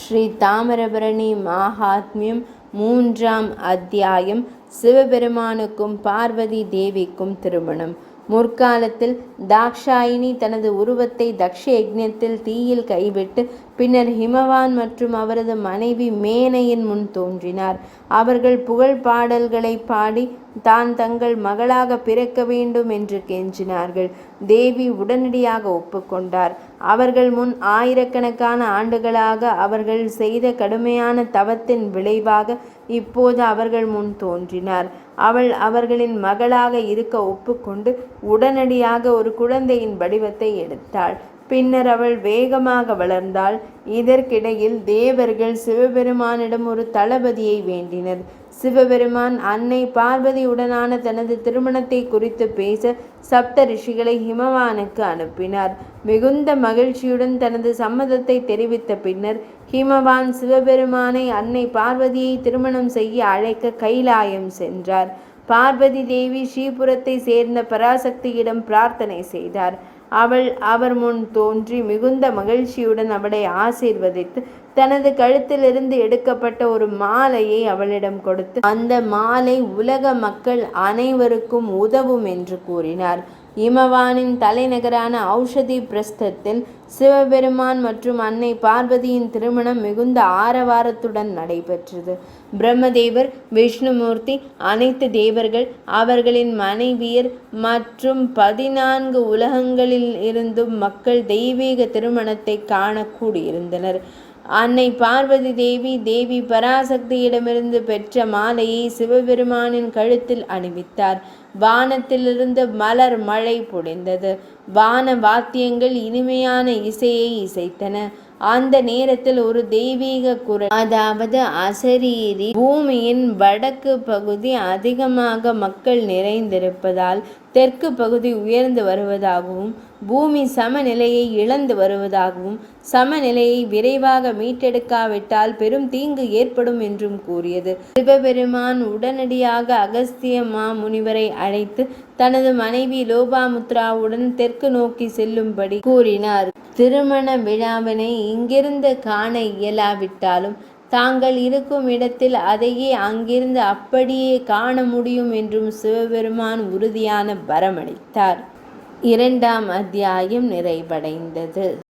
ஸ்ரீ தாமிரபரணி மாஹாத்மியம் 3ஆம் அத்தியாயம். சிவபெருமானுக்கும் பார்வதி தேவிக்கும் திருமணம். முற்காலத்தில் தாக்ஷாயினி தனது உருவத்தை தக்ஷ யஜ்ஞத்தில் தீயில் கைவிட்டு பின்னர் ஹிமவான் மற்றும் அவரது மனைவி மேனையின் முன் தோன்றினார். அவர்கள் புகழ் பாடல்களை பாடி தான் தங்கள் மகளாக பிறக்க வேண்டும் என்று கெஞ்சினார்கள். தேவி உடனடியாக ஒப்புக்கொண்டார். அவர்கள் முன் ஆயிரக்கணக்கான ஆண்டுகளாக அவர்கள் செய்த கடுமையான தவத்தின் விளைவாக இப்போது அவர்கள் முன் தோன்றினார். அவள் அவர்களின் மகளாக இருக்க ஒப்புக்கொண்டு உடனடியாக ஒரு குழந்தையின் வடிவத்தை எடுத்தாள். பின்னர் அவள் வேகமாக வளர்ந்தாள். இதற்கிடையில் தேவர்கள் சிவபெருமானிடம் ஒரு தளபதியை வேண்டினர். சிவபெருமான் அன்னை பார்வதியுடனான தனது திருமணத்தை குறித்து பேச சப்த ரிஷிகளை ஹிமவானுக்கு அனுப்பினார். மிகுந்த மகிழ்ச்சியுடன் தனது சம்மதத்தை தெரிவித்த பின்னர் ஹிமவான் சிவபெருமானை அன்னை பார்வதியை திருமணம் செய்ய அழைக்க கைலாயம் சென்றார். பார்வதி தேவி ஸ்ரீபுரத்தை சேர்ந்த பராசக்தியிடம் பிரார்த்தனை செய்தார். அவள் அவர் முன் தோன்றி மிகுந்த மகிழ்ச்சியுடன் அவளை ஆசீர்வதித்து தனது கழுத்திலிருந்து எடுக்கப்பட்ட ஒரு மாலையை அவளிடம் கொடுத்து அந்த மாலை உலக மக்கள் அனைவருக்கும் உதவும் என்று கூறினார். இமவானின் தலைநகரான ஔஷதி பிரஸ்தத்தில் சிவபெருமான் மற்றும் அன்னை பார்வதியின் திருமணம் மிகுந்த ஆரவாரத்துடன் நடைபெற்றது. பிரம்மதேவர், விஷ்ணுமூர்த்தி, அனைத்து தேவர்கள், அவர்களின் மனைவியர் மற்றும் 14 உலகங்களில் இருந்தும் மக்கள் தெய்வீக திருமணத்தை காண கூடியிருந்தனர். அன்னை பார்வதி தேவி பராசக்தியிடமிருந்து பெற்ற மாலையை சிவபெருமானின் கழுத்தில் அணிவித்தார். வானத்திலிருந்து மலர் மழை பொழிந்தது. வான வாத்தியங்கள் இனிமையான இசையை இசைத்தன. அந்த நேரத்தில் ஒரு தெய்வீக குரல், அதாவது அசரீரி, பூமியின் வடக்கு பகுதி அதிகமாக மக்கள் நிறைந்திருப்பதால் தெற்கு பகுதி உயர்ந்து வருவதாகவும் பூமி சமநிலையை இழந்து வருவதாகவும் சமநிலையை விரைவாக மீட்டெடுக்காவிட்டால் பெரும் தீங்கு ஏற்படும் என்றும் கூறியது. சிவபெருமான் உடனடியாக அகஸ்திய மாமுனிவரை அழைத்து தனது மனைவி லோபாமுத்ராவுடன் தெற்கு நோக்கி செல்லும்படி கூறினார். திருமண விழாவினை இங்கிருந்து காண இயலாவிட்டாலும் தாங்கள் இருக்கும் இடத்தில் அதையே அங்கிருந்து அப்படியே காண முடியும் என்றும் சிவபெருமான் உறுதியான வரமளித்தார். 2ஆம் அத்தியாயம் நிறைவடைந்தது.